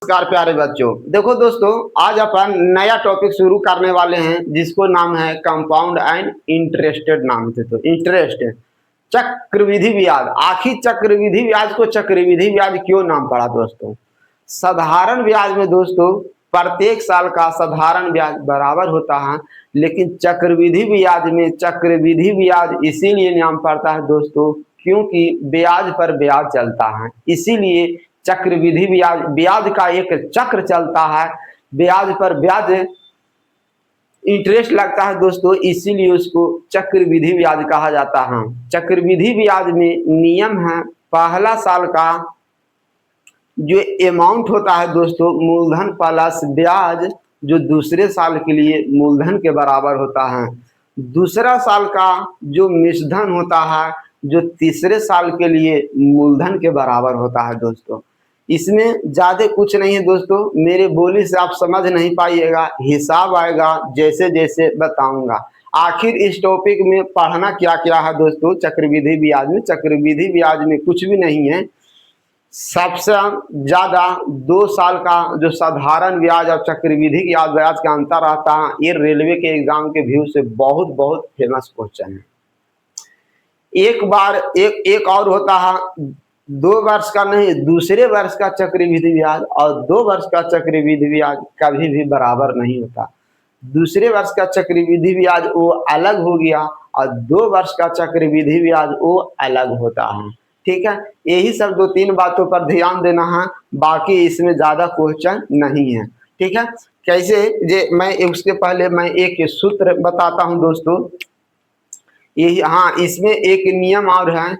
नमस्कार प्यारे बच्चों। देखो दोस्तों, आज अपन नया टॉपिक शुरू करने वाले हैं जिसको नाम है कंपाउंड एंड इंटरेस्टेड नाम से। तो इंटरेस्ट चक्रविधि ब्याज। आखिर चक्रविधि ब्याज को चक्रविधि ब्याज क्यों नाम पड़ा दोस्तों? साधारण ब्याज में दोस्तों प्रत्येक साल का साधारण ब्याज बराबर होता है, लेकिन चक्रविधि ब्याज में चक्रविधि ब्याज इसीलिए नाम पड़ता है दोस्तों क्योंकि ब्याज पर ब्याज चलता है। इसीलिए चक्रविधि ब्याज, ब्याज का एक चक्र चलता है, ब्याज पर ब्याज इंटरेस्ट लगता है दोस्तों, इसीलिए उसको चक्रविधि ब्याज कहा जाता है। चक्रविधि ब्याज में नियम है, पहला साल का जो अमाउंट होता है दोस्तों मूलधन प्लस ब्याज जो दूसरे साल के लिए मूलधन के बराबर होता है, दूसरा साल का जो मिश्रधन होता है जो तीसरे साल के लिए मूलधन के बराबर होता है दोस्तों। इसमें ज़्यादा कुछ नहीं है दोस्तों, मेरे बोली से आप समझ नहीं पाइएगा, हिसाब आएगा जैसे जैसे बताऊंगा। आखिर इस टॉपिक में पढ़ना क्या क्या है दोस्तों? चक्रविधि ब्याज में, चक्रविधि ब्याज में कुछ भी नहीं है। सबसे ज़्यादा 2 साल का जो साधारण ब्याज और चक्रविधि ब्याज का अंतर आता है, ये रेलवे के एग्जाम के व्यू से बहुत बहुत फेमस क्वेश्चन है। एक बार एक और होता है 2 वर्ष का नहीं, दूसरे वर्ष का चक्रविधि ब्याज और 2 वर्ष का चक्रविधि ब्याज कभी भी बराबर नहीं होता। दूसरे वर्ष का चक्रविधि ब्याज वो अलग हो गया और 2 वर्ष का चक्रविधि ब्याज वो अलग होता है। ठीक है, यही सब 2-3 बातों पर ध्यान देना है, बाकी इसमें ज्यादा क्वेश्चन नहीं है। ठीक है, कैसे मैं उसके पहले मैं एक सूत्र बताता हूं दोस्तों। यही हाँ, इसमें एक नियम और है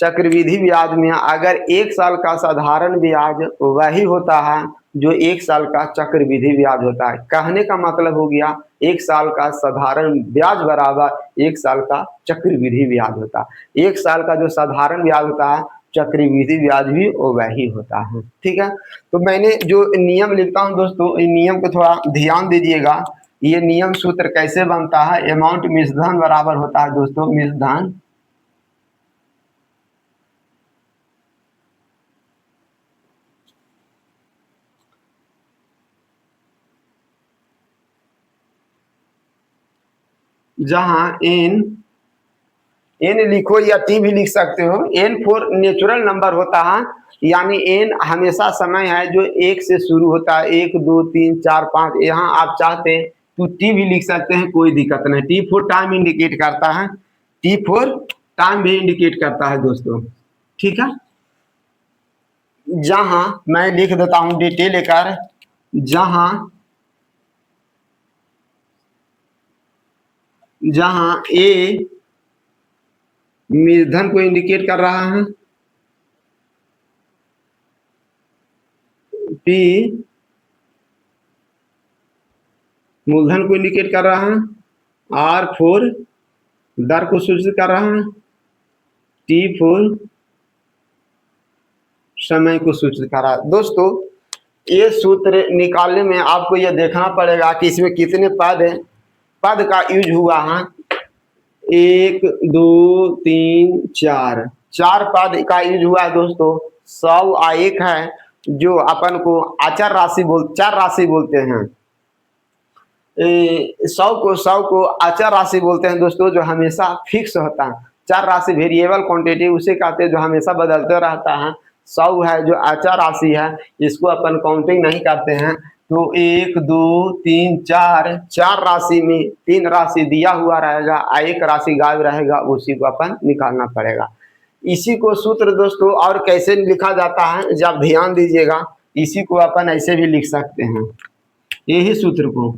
चक्रविधि ब्याज में, अगर 1 साल का साधारण ब्याज वही होता है जो 1 साल का चक्रविधि ब्याज होता है। कहने का मतलब हो गया 1 साल का साधारण ब्याज बराबर 1 साल का चक्रविधि ब्याज होता है। 1 साल का जो साधारण ब्याज होता है चक्रविधि ब्याज भी वही होता है। ठीक है, तो मैंने जो नियम लिखता हूँ दोस्तों, इन नियम को थोड़ा ध्यान दीजिएगा। ये नियम सूत्र कैसे बनता है? अमाउंट मिश्रधन बराबर होता है दोस्तों मिश्रधन जहां एन लिखो या टी भी लिख सकते हो। एन फॉर नेचुरल नंबर होता है, यानी एन हमेशा समय है जो 1 से शुरू होता है, 1 2 3 4 5। यहाँ आप चाहते हैं तो टी भी लिख सकते हैं, कोई दिक्कत नहीं। टी फॉर टाइम इंडिकेट करता है, टी फॉर टाइम भी इंडिकेट करता है दोस्तों। ठीक है, जहां मैं लिख देता हूं डिटेल लेकर, जहां ए मूलधन को इंडिकेट कर रहा है, पी मूलधन को इंडिकेट कर रहा है, आर फोर दर को सूचित कर रहा है, टी फोर समय को सूचित कर रहा है। दोस्तों ये सूत्र निकालने में आपको यह देखना पड़ेगा कि इसमें कितने पद का यूज हुआ है। 1 2 3 4 पद का यूज हुआ है दोस्तों। 100 एक है जो अपन को अचर राशि चार राशि बोलते हैं। 100 को अचर राशि बोलते हैं दोस्तों, जो हमेशा फिक्स होता है। 4 राशि वेरिएबल क्वांटिटी उसे कहते हैं जो हमेशा बदलते रहता है। 100 है जो अचर राशि है, इसको अपन काउंटिंग नहीं करते हैं। तो 1 2 3 4 राशि में 3 राशि दिया हुआ रहेगा, एक राशि गायब रहेगा, उसी को अपन निकालना पड़ेगा। इसी को सूत्र दोस्तों और कैसे लिखा जाता है जब ध्यान दीजिएगा, इसी को अपन ऐसे भी लिख सकते हैं। यही सूत्र को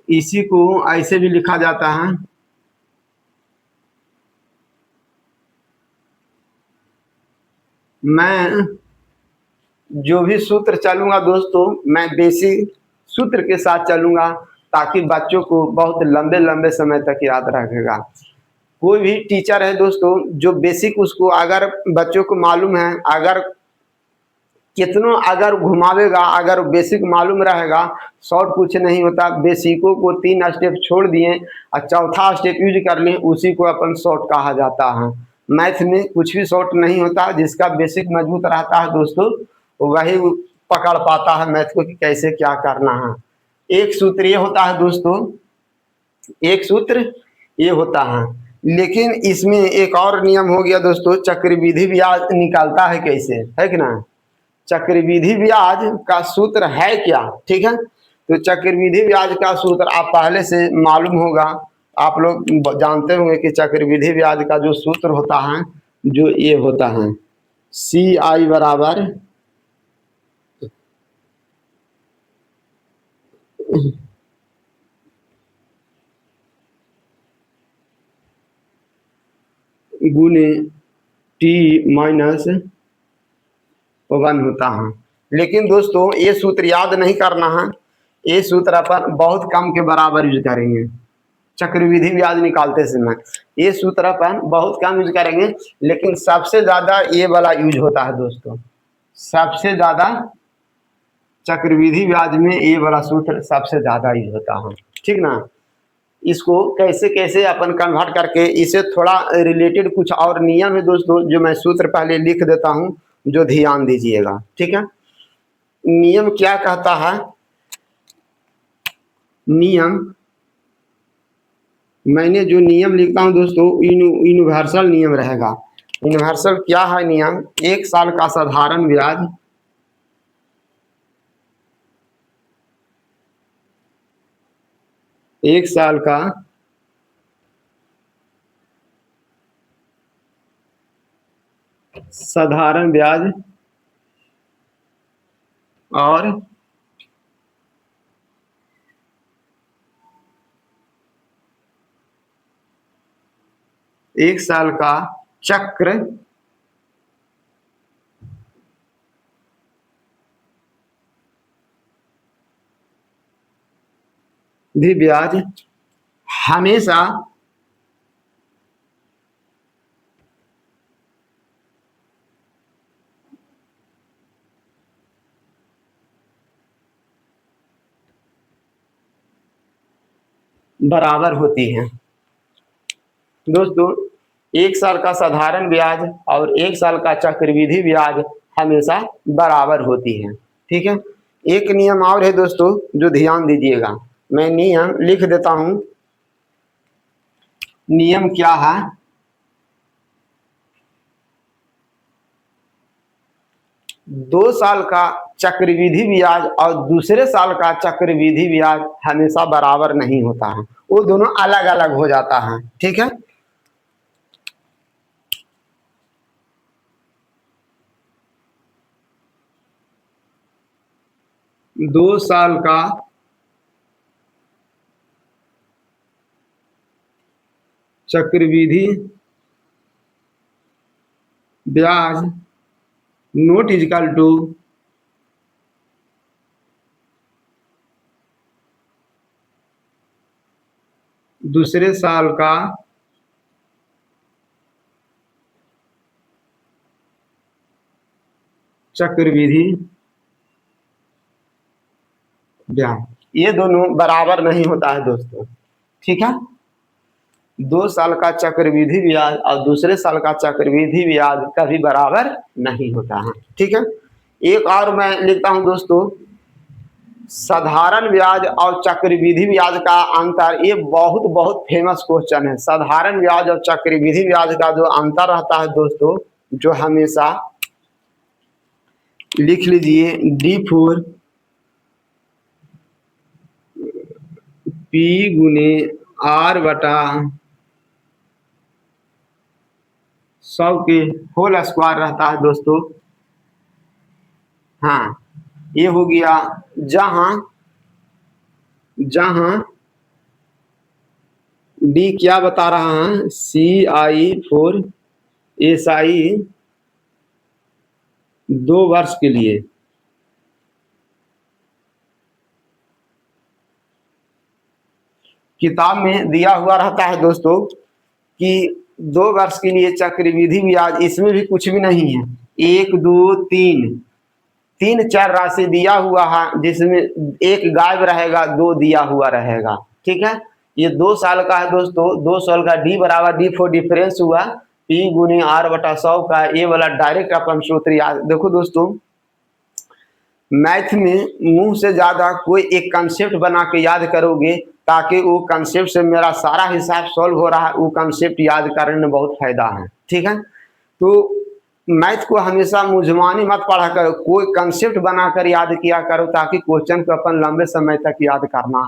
इसी को ऐसे भी लिखा जाता है। मैं जो भी सूत्र चलूंगा दोस्तों, मैं बेसिक सूत्र के साथ चलूंगा ताकि बच्चों को बहुत लंबे लंबे समय तक याद रखेगा। कोई भी टीचर है दोस्तों जो बेसिक उसको अगर बच्चों को मालूम है, अगर कितनों अगर घुमावेगा, अगर बेसिक मालूम रहेगा, शॉर्ट कुछ नहीं होता। बेसिकों को 3 स्टेप छोड़ दिए और चौथा स्टेप यूज कर लें, उसी को अपन शॉर्ट कहा जाता है। मैथ में कुछ भी शॉर्ट नहीं होता, जिसका बेसिक मजबूत रहता है दोस्तों वही पकड़ पाता है मैथ को कि कैसे क्या करना है। एक सूत्र ये होता है दोस्तों, एक सूत्र ये होता है, लेकिन इसमें एक और नियम हो गया दोस्तों, चक्रवृद्धि ब्याज निकालता है कैसे, है कि ना। चक्रवृद्धि ब्याज का सूत्र है क्या, ठीक है। तो चक्रवृद्धि ब्याज का सूत्र आप पहले से मालूम होगा, आप लोग जानते होंगे कि चक्रवृद्धि ब्याज का जो सूत्र होता है जो ये होता है, सी आई बराबर गुने टी माइनस 1 होता है। लेकिन दोस्तों ये सूत्र याद नहीं करना है, ये सूत्र अपन बहुत कम के बराबर यूज करेंगे चक्रवृद्धि ब्याज निकालते समय। ये सूत्र अपन बहुत कम यूज करेंगे, लेकिन सबसे ज्यादा ये वाला यूज होता है दोस्तों, सबसे ज्यादा चक्रवृद्धि ब्याज में ये वाला सूत्र सबसे ज्यादा यूज होता है, ठीक ना। इसको कैसे कैसे अपन कन्वर्ट करके, इसे थोड़ा रिलेटेड कुछ और नियम है दोस्तों जो मैं सूत्र पहले लिख देता हूँ, जो ध्यान दीजिएगा, ठीक है। नियम क्या कहता है, नियम मैंने जो नियम लिखता हूं दोस्तों यूनिवर्सल नियम रहेगा। यूनिवर्सल क्या है नियम, 1 साल का साधारण ब्याज एक साल का साधारण ब्याज और 1 साल का चक्र भी ब्याज हमेशा बराबर होती है। दोस्तों 1 साल का साधारण ब्याज और 1 साल का चक्रवृद्धि ब्याज हमेशा बराबर होती है, ठीक है। एक नियम और है दोस्तों जो ध्यान दीजिएगा, मैं नियम लिख देता हूं। नियम क्या है, 2 साल का चक्रवृद्धि ब्याज और दूसरे साल का चक्रवृद्धि ब्याज हमेशा बराबर नहीं होता है, वो दोनों अलग अलग हो जाता है, ठीक है। 2 साल का चक्रवृद्धि ब्याज नोट इजकल टू दूसरे साल का चक्रवृद्धि ब्याज, ये दोनों बराबर नहीं होता है दोस्तों, ठीक है। 2 साल का चक्रवृद्धि ब्याज और दूसरे साल का चक्रवृद्धि ब्याज कभी बराबर नहीं होता है, ठीक है। एक और मैं लिखता हूं दोस्तों, साधारण ब्याज और चक्रवृद्धि ब्याज का अंतर, ये बहुत बहुत फेमस क्वेश्चन है। साधारण ब्याज और चक्रवृद्धि ब्याज का जो अंतर रहता है दोस्तों, जो हमेशा लिख लीजिए D4 P गुने R बटा 100 के होल स्क्वायर रहता है दोस्तों। हाँ, ये हो गया जहां जहां डी क्या बता रहा है, CI4 SI 2 वर्ष के लिए। किताब में दिया हुआ रहता है दोस्तों कि 2 वर्ष के लिए चक्रवृद्धि ब्याज, इसमें भी कुछ भी नहीं है, 1 2 3 4 राशि दिया हुआ है, जिसमें एक गायब रहेगा, 2 दिया हुआ रहेगा, ठीक है। ये 2 साल का है दोस्तों, 2 साल का D बराबर D4 डिफरेंस हुआ P गुने R बटा 100 का, ये वाला डायरेक्ट अपन सूत्र याद। देखो दोस्तों मैथ में मुंह से ज़्यादा कोई एक कंसेप्ट बना के याद करोगे, ताकि वो कंसेप्ट से मेरा सारा हिसाब सॉल्व हो रहा है, वो कंसेप्ट याद करने में बहुत फायदा है। ठीक है, तो मैथ को हमेशा मुंजमानी मत पढ़ा करो, कोई कंसेप्ट बनाकर याद किया करो, ताकि क्वेश्चन को अपन लंबे समय तक याद करना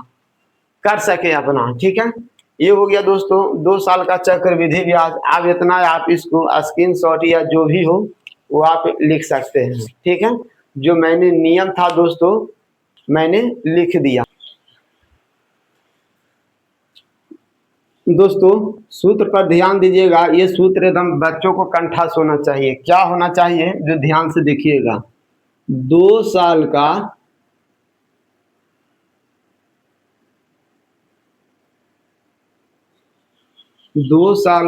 कर सके अपना। ठीक है, ये हो गया दोस्तों 2 साल का चक्रवृद्धि ब्याज। अब इतना आप इसको स्क्रीनशॉट या जो भी हो वो आप लिख सकते हैं। ठीक है, जो मैंने नियम था दोस्तों मैंने लिख दिया। दोस्तों सूत्र पर ध्यान दीजिएगा, ये सूत्र एकदम बच्चों को कंठास होना चाहिए। क्या होना चाहिए जो ध्यान से देखिएगा, 2 साल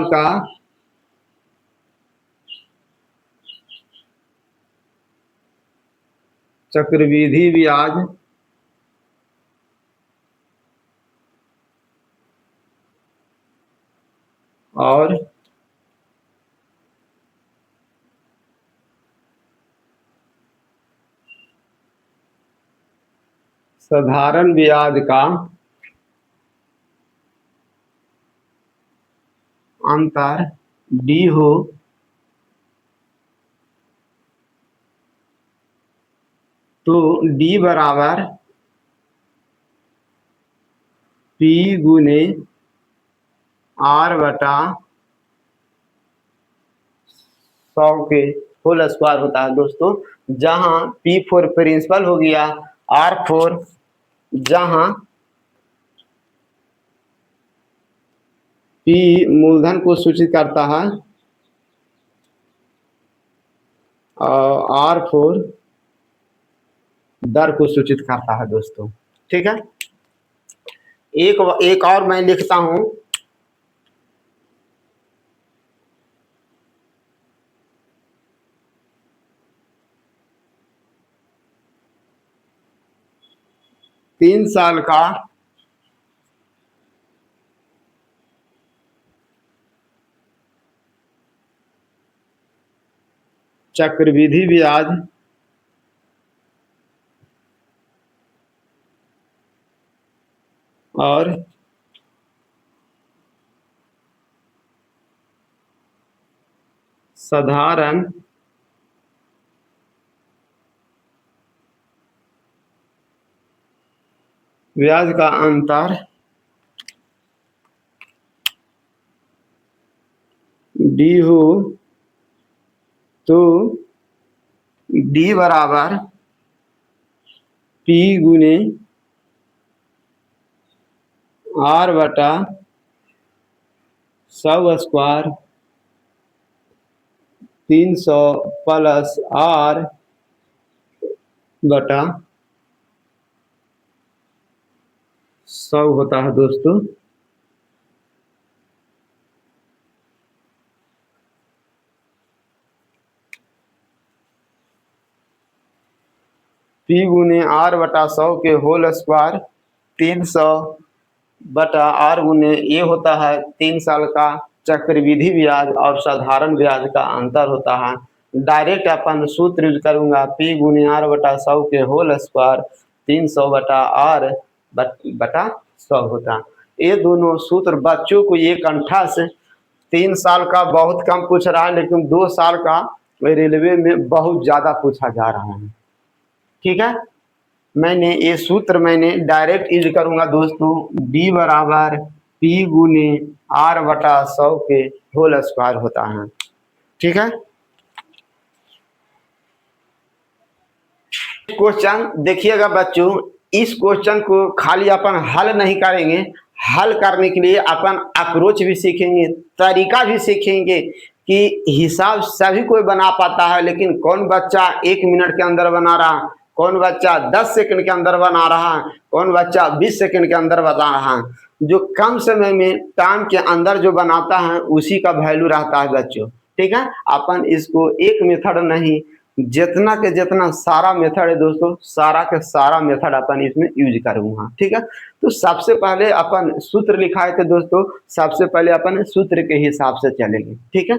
का चक्रवृद्धि ब्याज और साधारण ब्याज का अंतर डी हो तो डी बराबर पी गुने आर बटा 100 के होल स्क्वायर होता है दोस्तों, जहां पी फॉर प्रिंसिपल हो गया, आर फॉर जहां पी मूलधन को सूचित करता है और आर फॉर दर को सूचित करता है दोस्तों। ठीक है, एक और मैं लिखता हूं, तीन साल का चक्रवृद्धि ब्याज और साधारण ब्याज का अंतर डी हो तो डी बराबर पी गुने आर बटा 100 स्क्वायर 300 प्लस आर बटा 100 होता है दोस्तों। पी गुने आर बटा 100 के होल स्क्वायर 300 बटा आर गुने ये होता है 3 साल का चक्रवृद्धि ब्याज और साधारण ब्याज का अंतर होता है। डायरेक्ट अपन सूत्र यूज करूंगा, पी गुने आर बटा 100 के होल स्क्वायर 300 बटा आर बटा 100 होता। ये दोनों सूत्र बच्चों को ये कंठा से 3 साल का बहुत कम पूछ रहा है, लेकिन 2 साल का रेलवे में बहुत ज्यादा पूछा जा रहा है। ठीक है, मैंने ये सूत्र मैंने डायरेक्ट यूज करूंगा दोस्तों, डी बराबर पी गुने आर बटा 100 के होल स्क्वायर होता है। ठीक है, क्वेश्चन देखिएगा बच्चों, इस क्वेश्चन को खाली अपन हल नहीं करेंगे, हल करने के लिए अपन अप्रोच भी सीखेंगे, तरीका भी सीखेंगे कि हिसाब सभी कोई बना पाता है, लेकिन कौन बच्चा 1 मिनट के अंदर बना रहा, कौन बच्चा 10 सेकंड के अंदर बना रहा है, कौन बच्चा 20 सेकंड के अंदर बना रहा है। जो कम समय में टाइम के अंदर जो बनाता है उसी का वैल्यू रहता है बच्चों। ठीक है, अपन इसको एक मेथड नहीं जितना के जितना सारा मेथड है दोस्तों, सारा के सारा मेथड अपन इसमें यूज करूंगा। ठीक है, तो सबसे पहले अपन सूत्र लिखाए थे दोस्तों, सबसे पहले अपन सूत्र के हिसाब से चलेंगे। ठीक है,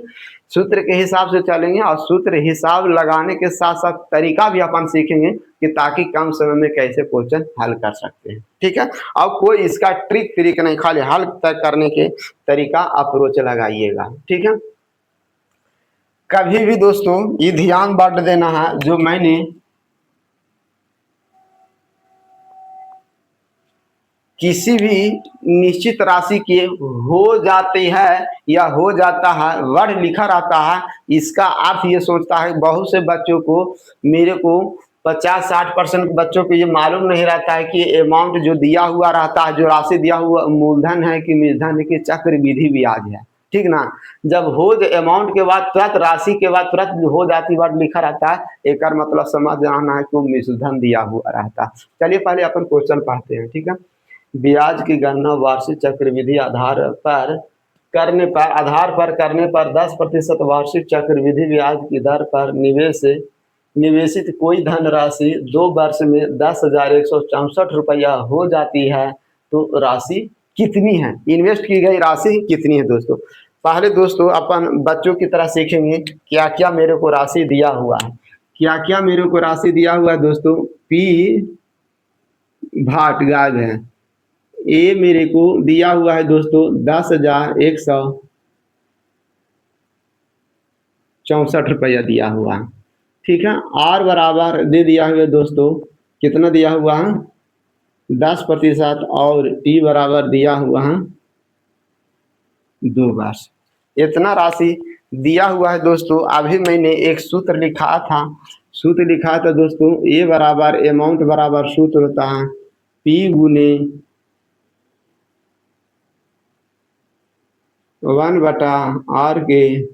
सूत्र के हिसाब से चलेंगे और सूत्र हिसाब लगाने के साथ साथ तरीका भी अपन सीखेंगे कि ताकि कम समय में कैसे क्वेश्चन हल कर सकते हैं। ठीक है, और कोई इसका ट्रिक नहीं, खाली हल तक करने के तरीका अप्रोच लगाइएगा। ठीक है, कभी भी दोस्तों ये ध्यान बांट देना है, जो मैंने किसी भी निश्चित राशि के हो जाती है या हो जाता है वर्ड लिखा रहता है, इसका अर्थ ये सोचता है। बहुत से बच्चों को, मेरे को 50-60% बच्चों को ये मालूम नहीं रहता है कि अमाउंट जो दिया हुआ रहता है, जो राशि दिया हुआ मूलधन है कि निर्धन है कि चक्रवृद्धि ब्याज है। ठीक ना, जब हो अमाउंट के बाद तुरंत राशि के बाद तुरंत हो जाती वर्ड लिखा रहता है, एक मतलब समझ जाना है कि वो मूलधन दिया हुआ रहता है। चलिए पहले अपन क्वेश्चन पढ़ते हैं। ठीक है, ब्याज की गणना वार्षिक चक्रवृद्धि आधार पर करने पर 10% वार्षिक चक्रवृद्धि ब्याज की दर पर निवेशित कोई धनराशि 2 वर्ष में 10,164 रुपया हो जाती है, तो राशि कितनी है? इन्वेस्ट की गई राशि कितनी है दोस्तों? पहले दोस्तों अपन बच्चों की तरह सीखेंगे क्या क्या मेरे को राशि दिया हुआ है। क्या क्या मेरे को राशि दिया हुआ है दोस्तों? पी भाट गाज है, ये मेरे को दिया हुआ है दोस्तों 10,164 रुपया दिया हुआ है। ठीक है, आर बराबर दे दिया हुआ है दोस्तों, कितना दिया हुआ है? 10% और टी बराबर दिया हुआ है 2 वर्ष। इतना राशि दिया हुआ है दोस्तों। अभी मैंने एक सूत्र लिखा था, दोस्तों, ए बराबर अमाउंट बराबर सूत्र होता है पी गुने 1/r के,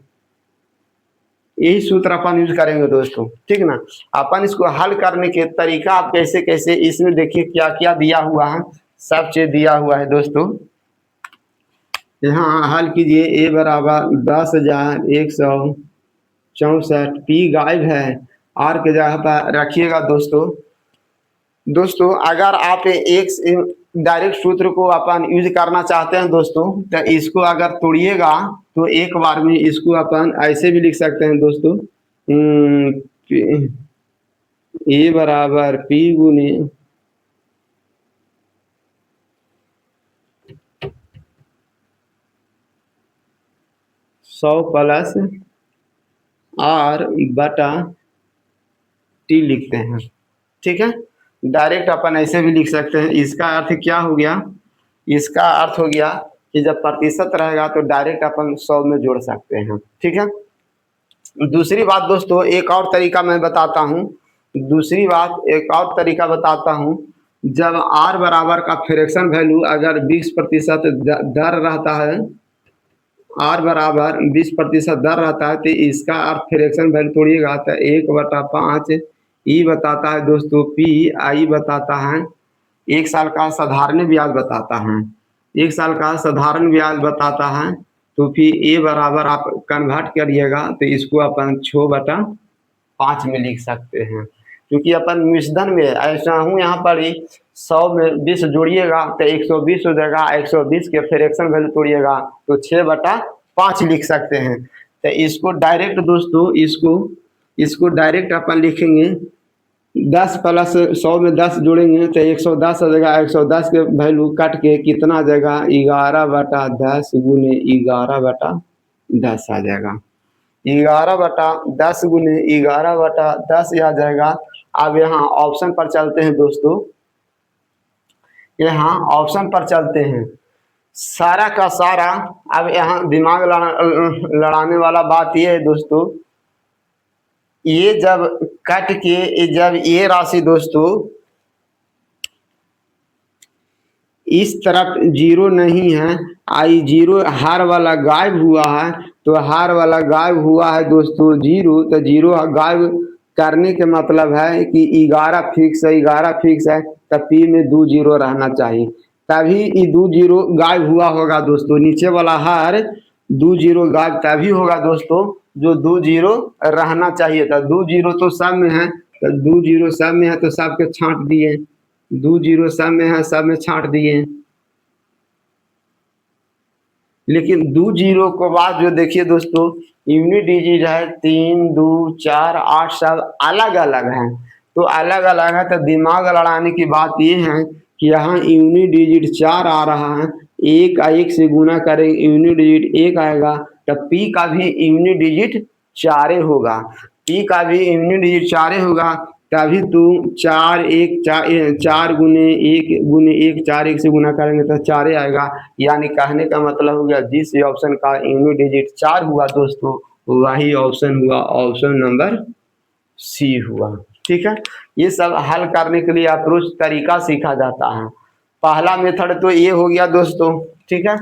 यही सूत्र अपन यूज करेंगे दोस्तों। ठीक ना, अपन इसको हल करने के तरीका आप कैसे कैसे, इसमें देखिए क्या क्या दिया हुआ है, सब चीज दिया हुआ है दोस्तों। यहाँ हल कीजिए, ए बराबर 10,164, पी गायब है, आर के जगह पर रखिएगा दोस्तों। अगर आप एक डायरेक्ट सूत्र को अपन यूज करना चाहते हैं दोस्तों, तो इसको अगर तोड़िएगा तो एक बार में इसको अपन ऐसे भी लिख सकते हैं दोस्तों, ए बराबर पी गुने 100 प्लस आर बटा टी लिखते हैं। ठीक है, डायरेक्ट अपन ऐसे भी लिख सकते हैं। इसका अर्थ क्या हो गया? इसका अर्थ हो गया कि जब प्रतिशत रहेगा तो डायरेक्ट अपन 100 में जोड़ सकते हैं। ठीक है, दूसरी बात दोस्तों, एक और तरीका मैं बताता हूँ। जब आर बराबर का फ्रैक्शन वैल्यू अगर 20% दर रहता है, आर बराबर 20% दर रहता है, तो इसका अर्थ फ्रैक्शन वैल्यू तोड़िएगा तो 1/5 ई बताता है दोस्तों, पी आई बताता है 1 साल का साधारण ब्याज बताता है, 1 साल का साधारण ब्याज बताता है। तो फिर ए बराबर आप कन्वर्ट करिएगा तो इसको अपन 6/5 में लिख सकते हैं, क्योंकि अपन मिश्रण में ऐसा हूँ, यहाँ पर ही 100 में 20 जोड़िएगा तो 120 हो जाएगा, 120 के फ्रैक्शन वैल्यू तोड़िएगा तो 6/5 लिख सकते हैं। तो इसको डायरेक्ट दोस्तों, इसको डायरेक्ट अपन लिखेंगे 10 प्लस 100 में 10 जोड़ेंगे तो 110 हो जाएगा, 110 के वैल्यू काट के कितना आ जाएगा? 11/10 गुने 11/10 आ जाएगा, 11/10 गुने 11/10 आ जाएगा। अब यहाँ ऑप्शन पर चलते हैं दोस्तों, सारा का सारा। अब यहाँ दिमाग लड़ाने वाला बात ये है दोस्तों, ये जब कट के जब ये राशि दोस्तों इस तरफ जीरो नहीं है, आई जीरो हार वाला गायब हुआ है, तो हार वाला गायब हुआ है दोस्तों जीरो, तो जीरो गायब करने के मतलब है कि 11 फिक्स है, तब पी में 2 जीरो रहना चाहिए, तभी ये 2 जीरो गायब हुआ होगा दोस्तों। नीचे वाला हार 2 जीरो गायब तभी होगा दोस्तों जो 2 जीरो रहना चाहिए था, 2 जीरो तो सब में है, तो 2 जीरो सब में है तो सब के छांट दिए, 2 जीरो सब में है, सब में छांट दिए। लेकिन 2 जीरो के बाद जो देखिए दोस्तों यूनिट डिजिट है 3, 2, 4, 8 सब अलग अलग हैं। तो अलग अलग है तो दिमाग लड़ाने की बात ये है कि यहाँ यूनिट डिजिट 4 आ रहा है, एक आ एक से गुना करेंगे यूनिट डिजिट 1 आएगा, तब पी का भी यूनिट डिजिट 4 होगा, पी का भी यूनिट डिजिट 4 होगा। तभी तू 4 1 4 4 गुने 1 4 1 से गुना करेंगे तो 4 आएगा। यानी कहने का मतलब हो गया जिस ऑप्शन का यूनिट डिजिट 4 हुआ दोस्तों वही ऑप्शन हुआ ऑप्शन नंबर सी हुआ। ठीक है, ये सब हल करने के लिए अप्रोच तरीका सीखा जाता है। पहला मेथड तो ये हो गया दोस्तों। ठीक है,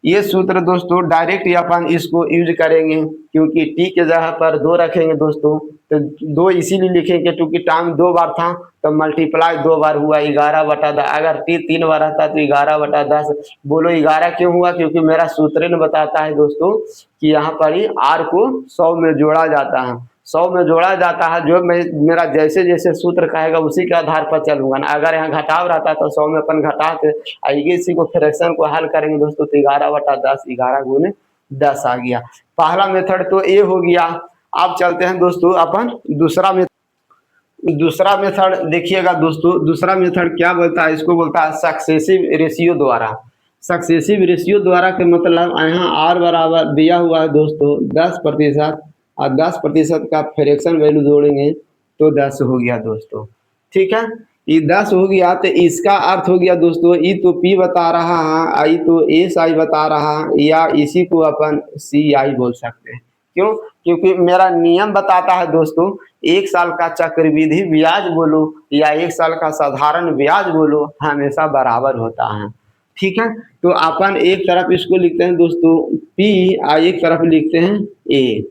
ये सूत्र दोस्तों डायरेक्ट ही अपन इसको यूज करेंगे क्योंकि टी के जगह पर 2 रखेंगे दोस्तों, तो 2 इसीलिए लिखेंगे क्योंकि टाइम 2 बार था तो मल्टीप्लाई 2 बार हुआ 11/10। अगर टी 3 बार आता तो 11/10। बोलो 11 क्यों हुआ, क्योंकि मेरा सूत्र ने बताता है दोस्तों कि यहाँ पर ही आर को 100 में जोड़ा जाता है, 100 में जोड़ा जाता है। जो मैं मेरा जैसे जैसे सूत्र कहेगा उसी के आधार पर चलूंगा ना। अगर यहाँ घटाव रहता तो 100 में अपन घटाते आइए, इसी को फ्रैक्शन को हल करेंगे दोस्तों तो 11/10 11 गुने 10 आ गया। पहला मेथड तो ये हो गया। अब चलते हैं दोस्तों अपन दूसरा मेथड। दूसरा मेथड देखिएगा दोस्तों, दूसरा मेथड क्या बोलता है, इसको बोलता है सक्सेसिव रेशियो द्वारा। सक्सेसिव रेशियो द्वारा के मतलब यहाँ आर बराबर दिया हुआ है दोस्तों 10% और 10% का फ्रैक्शन वैल्यू जोड़ेंगे तो 10 हो गया दोस्तों। ठीक है, ये 10 हो गया तो इसका अर्थ हो गया दोस्तों ये तो पी बता रहा है, आई तो एस आई बता रहा है, या इसी को अपन सी आई बोल सकते हैं। क्यों, क्योंकि मेरा नियम बताता है दोस्तों 1 साल का चक्रवृद्धि ब्याज बोलो या 1 साल का साधारण ब्याज बोलो हमेशा बराबर होता है। ठीक है, तो अपन एक तरफ इसको लिखते हैं दोस्तों पी और एक तरफ लिखते हैं A.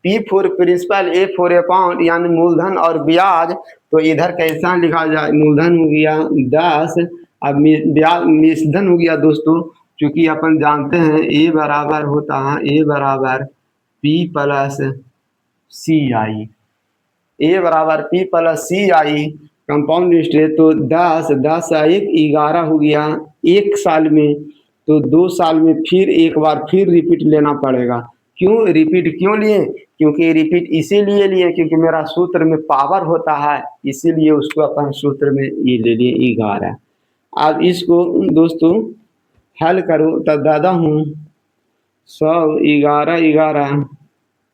P for principal, A for account यानी मूलधन और ब्याज। तो इधर कैसा लिखा जाए, मूलधन हो गया 10, अब ब्याज मिश्रधन हो गया दोस्तों, क्योंकि अपन जानते हैं ए बराबर होता है ए बराबर पी प्लस सी आई, ए बराबर पी प्लस सी आई कंपाउंड इंटरेस्ट। तो 10 10 1 11 हो गया एक साल में, तो 2 साल में फिर एक बार फिर रिपीट लेना पड़ेगा। क्यों रिपीट क्यों लिए, क्योंकि रिपीट इसीलिए लिए क्योंकि मेरा सूत्र में पावर होता है, इसीलिए उसको अपन सूत्र में ये ले लिए 11। अब इसको दोस्तों हल करो तो दादा हूँ 100 11 11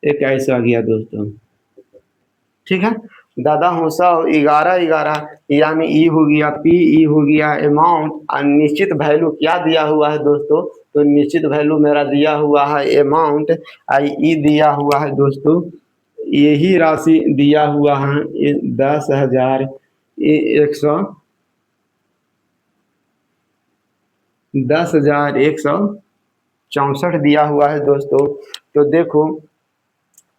एक ऐसा आ गया दोस्तों। ठीक है, दादा हूँ 100 11 11 यानी ई हो गया पी, ई हो गया अमाउंट और निश्चित वैल्यू क्या दिया हुआ है दोस्तों, तो निश्चित वैल्यू मेरा दिया हुआ है अमाउंट, आई ई दिया हुआ है दोस्तों, यही राशि दिया हुआ है 10,100 10,164 दिया हुआ है दोस्तों। तो देखो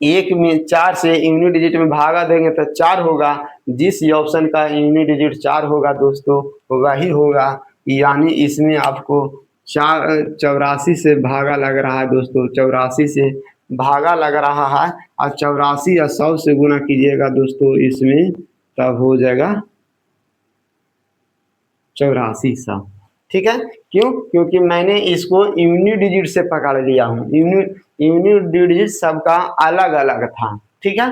एक में 4 से यूनिट डिजिट में भागा देंगे तो 4 होगा, जिस ऑप्शन का यूनिट डिजिट 4 होगा दोस्तों वही होगा। यानी इसमें आपको 84 से भागा लग रहा है दोस्तों, 84 से भागा लग रहा है और 84 या 100 से गुना कीजिएगा दोस्तों इसमें तब हो जाएगा 8400। ठीक है, क्यों, क्योंकि मैंने इसको यूनिट डिजिट से पकड़ लिया हूँ, यूनिट डिजिट सबका अलग अलग था। ठीक है,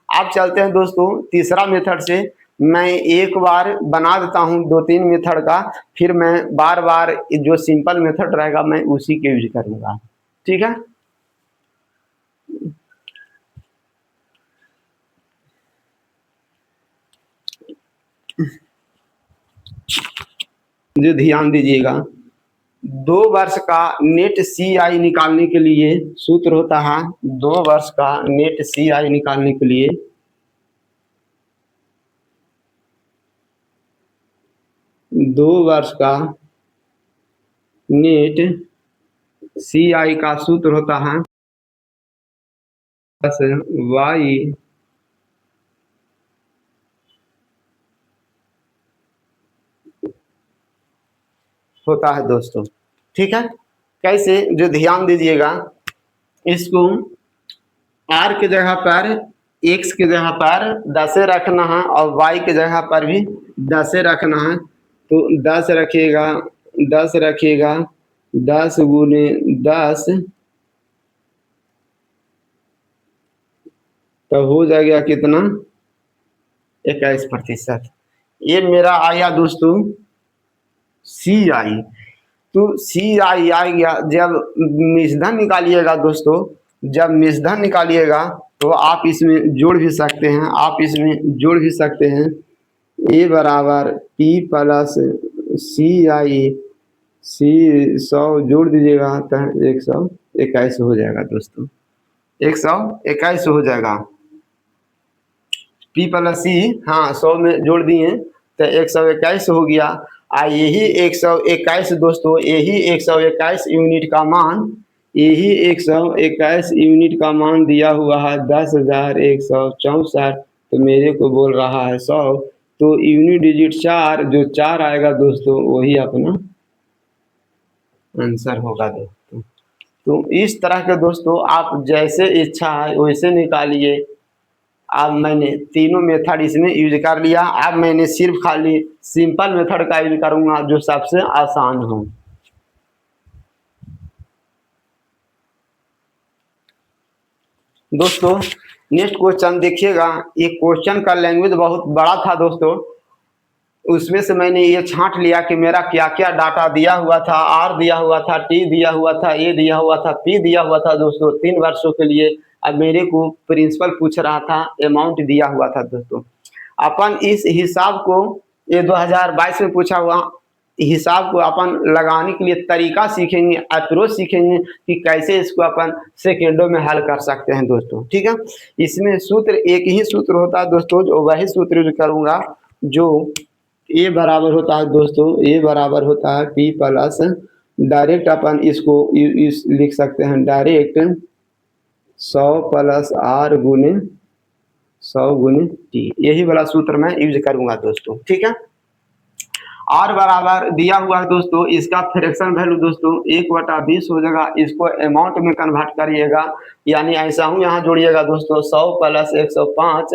अब चलते हैं दोस्तों तीसरा मेथड से। मैं एक बार बना देता हूँ 2-3 मेथड का, फिर मैं बार बार जो सिंपल मेथड रहेगा मैं उसी के यूज करूँगा। ठीक है, जो ध्यान दीजिएगा 2 वर्ष का नेट सी आई निकालने के लिए सूत्र होता है, 2 वर्ष का नेट सी आई निकालने के लिए 2 वर्ष का नेट सी आई का सूत्र होता है वाई होता है दोस्तों। ठीक है, कैसे, जो ध्यान दीजिएगा इसको आर की जगह पर एक्स की जगह पर 10 रखना है और वाई की जगह पर भी 10 रखना है। तो 10 रखिएगा, 10 रखिएगा, 10 गुने 10 तो हो जाएगा कितना, 21%। ये मेरा आया दोस्तों सी आई। तो सी आई आ गया। जब मिश्रधन निकालिएगा दोस्तों, जब मिश्रधन निकालिएगा तो आप इसमें जोड़ भी सकते हैं, आप इसमें जोड़ भी सकते हैं। ए बराबर पी प्लस सी आई, सी 100 जोड़ दीजिएगा तो 121 हो जाएगा दोस्तों, 121 हो जाएगा। पी प्लस सी, हाँ 100 में जोड़ दिए तो 121 हो गया। यही 121 दोस्तों, यही 121 यूनिट का मान, यही 121 यूनिट का मान दिया हुआ है 10,164। तो मेरे को बोल रहा है 100, तो यूनिट डिजिट 4, जो 4 आएगा दोस्तों वही अपना आंसर होगा दोस्तों। तो इस तरह के दोस्तों आप जैसे इच्छा है वैसे निकालिए। अब मैंने तीनों मेथड इसमें यूज कर लिया। अब मैंने सिर्फ खाली सिंपल मेथड का यूज करूंगा जो सबसे आसान हो। दोस्तों नेक्स्ट क्वेश्चन देखिएगा। ये क्वेश्चन का लैंग्वेज बहुत बड़ा था दोस्तों, उसमें से मैंने ये छांट लिया कि मेरा क्या क्या डाटा दिया हुआ था। आर दिया हुआ था, टी दिया हुआ था, ए दिया हुआ था, पी दिया हुआ था दोस्तों 3 वर्षों के लिए। अब मेरे को प्रिंसिपल पूछ रहा था, अमाउंट दिया हुआ था दोस्तों। अपन इस हिसाब को, ये 2022 में पूछा हुआ हिसाब को अपन लगाने के लिए तरीका सीखेंगे, अप्रोच सीखेंगे कि कैसे इसको अपन सेकेंडों में हल कर सकते हैं दोस्तों। ठीक है, इसमें सूत्र एक ही सूत्र होता है दोस्तों, जो वही सूत्र यूज करूंगा जो ए बराबर होता है दोस्तों, ए बराबर होता है पी प्लस, डायरेक्ट अपन इसको इस लिख सकते हैं डायरेक्ट 100 प्लस आर गुने 100 गुने टी। यही वाला सूत्र मैं यूज करूंगा दोस्तों। ठीक है, आर बराबर दिया हुआ है दोस्तों, इसका फ्रैक्शन वैल्यू दोस्तों 1/20 हो जाएगा। इसको अमाउंट में कन्वर्ट करिएगा, यानी ऐसा हूँ यहाँ जोड़िएगा दोस्तों 100 प्लस 105,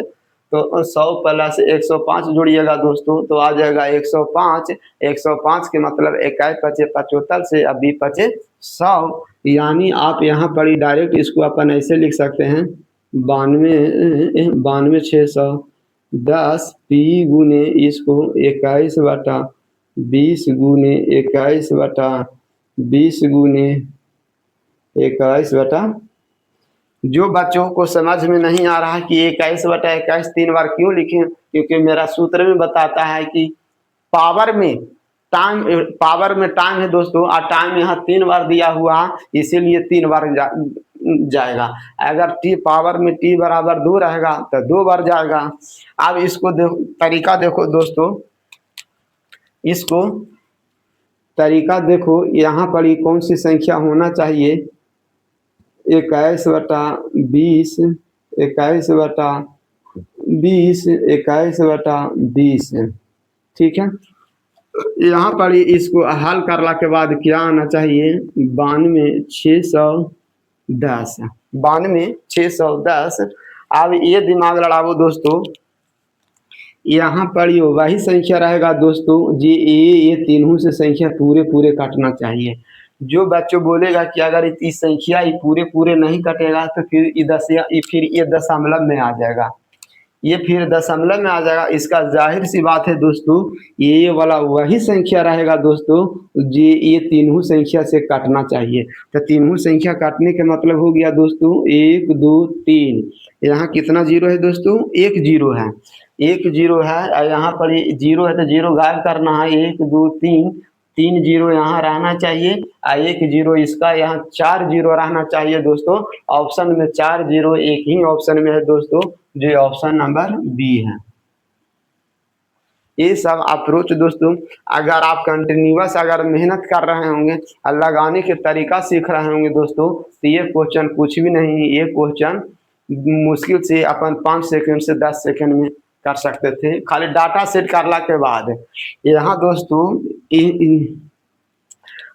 तो 100 प्लस 105 जोड़िएगा दोस्तों तो आ जाएगा 105। 105 के मतलब 21 पचे 75 से अभी पचे 100, यानी आप यहाँ पर डायरेक्ट इसको अपन ऐसे लिख सकते हैं 92,610 पी गुने इसको 21/20 गुने 21/20 गुने 21 जो बच्चों को समझ में नहीं आ रहा है कि 21/21 3 बार क्यों लिखें, क्योंकि मेरा सूत्र में बताता है कि पावर में टाइम है दोस्तों, और टाइम यहाँ 3 बार दिया हुआ है, इसीलिए 3 बार जाएगा। अगर टी पावर में टी बराबर 2 रहेगा तो 2 बार जाएगा। अब इसको तरीका देखो दोस्तों, इसको तरीका देखो, यहाँ पर ये कौन सी संख्या होना चाहिए, 21/20, 21/20, 21/20। ठीक है, यहाँ पर इसको हल करने के बाद क्या आना चाहिए, 92,610, 92,610। अब ये दिमाग लड़ाओ दोस्तों, यहाँ पर ये वही संख्या रहेगा दोस्तों जी, ये तीनों से संख्या पूरे काटना चाहिए। जो बच्चों बोलेगा कि अगर इस संख्या ये पूरे नहीं कटेगा तो फिर ये दशमलव में आ जाएगा, ये फिर दशमलव में आ जाएगा। इसका जाहिर सी बात है दोस्तों, ये वाला वही संख्या रहेगा दोस्तों जी, ये तीनों संख्या से काटना चाहिए। तो तीनों संख्या काटने का मतलब हो गया दोस्तों 1 2 3। यहाँ कितना जीरो है दोस्तों, 1 जीरो है, 1 जीरो है। यहाँ पर जीरो है तो जीरो गायब करना है, 1 2 3, 3 जीरो यहाँ रहना चाहिए, 1 जीरो इसका, यहाँ 4 जीरो रहना चाहिए दोस्तों। ऑप्शन में 4 जीरो एक ही ऑप्शन में है दोस्तों, जो ऑप्शन नंबर बी है। ये सब अप्रोच दोस्तों, अगर आप कंटिन्यूअस अगर मेहनत कर रहे होंगे और लगाने के तरीका सीख रहे होंगे दोस्तों, तो ये क्वेश्चन कुछ भी नहीं, ये क्वेश्चन मुश्किल से अपन 5 सेकंड से 10 सेकंड में कर सकते थे, खाली डाटा सेट करने के बाद। यहाँ दोस्तों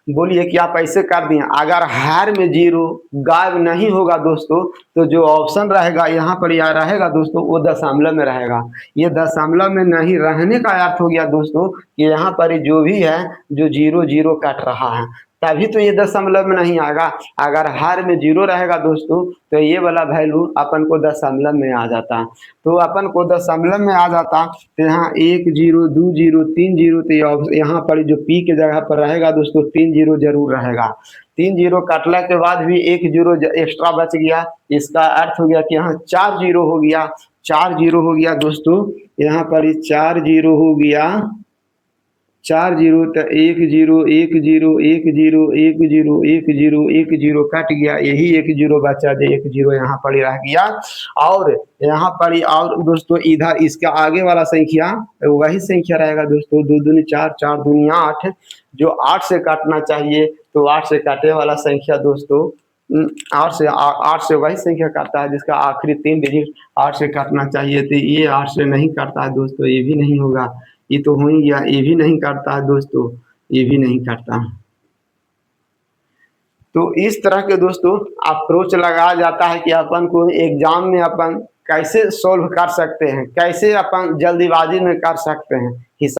बोलिए कि आप ऐसे कर दिए। अगर हर में जीरो गायब नहीं होगा दोस्तों, तो जो ऑप्शन रहेगा यहाँ पर या रहेगा दोस्तों, वो दशमलव में रहेगा। ये दशमलव में नहीं रहने का अर्थ हो गया दोस्तों कि यहाँ पर जो भी है, जो जीरो जीरो कट रहा है, तभी तो ये दशमलव में नहीं आएगा। अगर हर में जीरो रहेगा दोस्तों, तो ये वाला वैल्यू अपन को दशमलव में आ जाता। तो अपन को दशमलव में आ जाता, तो यहाँ 1 0 2 0 3 0, तो यहाँ पर जो पी के जगह पर रहेगा दोस्तों 3 0 जरूर रहेगा। 3 0 काटने के बाद भी 1 0 एक्स्ट्रा बच गया। इसका अर्थ हो गया कि यहाँ 4 0 हो गया। 4 0 हो गया दोस्तों, यहाँ पर 4 0 हो गया। 4 0 तो 1 0 1 0 1 0 1 0 1 0 1 0 कट गया, यही 1 0 बचा, जो 1 0 यहाँ पर रह गया। और यहाँ पर और दोस्तों इधर इसका आगे वाला संख्या वही संख्या रहेगा दोस्तों, 2 दूनी 4 4 दूनी 8, जो 8 से काटना चाहिए, तो 8 से काटने वाला संख्या दोस्तों 8 से वही संख्या काटता है जिसका आखिरी 3 डिजिट 8 से काटना चाहिए। तो ये 8 से नहीं काटता है दोस्तों, ये भी नहीं होगा। ये तो हो ही गया, ये भी नहीं काटता है दोस्तों, ये भी नहीं काटता। तो इस तरह के दोस्तों अप्रोच लगाया जाता है कि अपन को एग्जाम में अपन कैसे सोल्व कर सकते हैं, कैसे अपन जल्दीबाजी में कर सकते हैं।